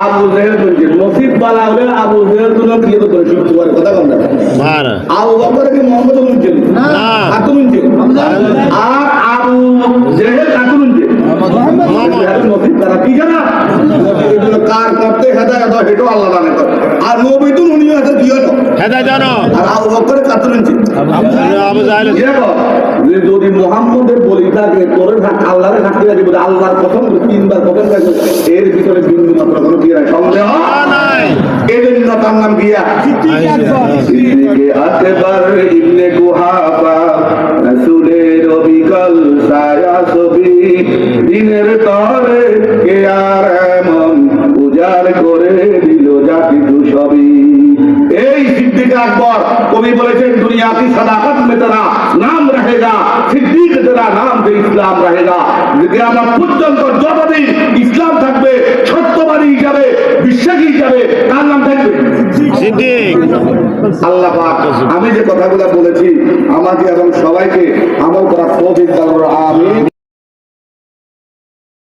আবু জেহেল বলছে নসিব বালা হলে আবু জেহেল তো কি তো করে শুরু করে কথা বল না মারা আবু বকর কি মোহাম্মদ বলছেন না কাকু বলছেন আর আবু জেহেল কাকু বলছেন মোহাম্মদ নসিব বালা কি জানা এগুলো কার করতে হেদায়েত হয় এটা আল্লাহ জানে আর নবী তো উনি আছে কি হলো হেদায়েত জানো আর আবু বকর কাকু বলছেন আবু জাহেল যদি মোহাম্মদের বলি থাকে তোর আল্লাহরে থাকতে দিব আল্লাহর প্রথম তিনবার প্রথম এর ভিতরে বিন্দু মাত্র কোনো কি নাই সন্দেহ নাই এজন্য তার নাম গিয়া সিদ্দিকে আকবার ইবনে কুহাফা রাসূলের অবিকল ছায়া ছবি দিনের তরে কে আর এমন উজাড় করে দিল জাতি সবই এই সিদ্দিক আকবর কবি বলেছেন দুনিয়া কি সাদাকত মে তেরা নাম रहेगा সিদ্দিক তেরা নাম से ইসলাম रहेगा যদি আমরা পর্যন্ত যতদিন ইসলাম থাকবে সত্যবাদী হিসাবে বিশ্বাসী হিসাবে তার নাম থাকবে সিদ্দিক আল্লাহ পাক আমি যে কথাগুলো বলেছি আমাকে এবং সবাইকে আমল করার তৌফিক দান করুন।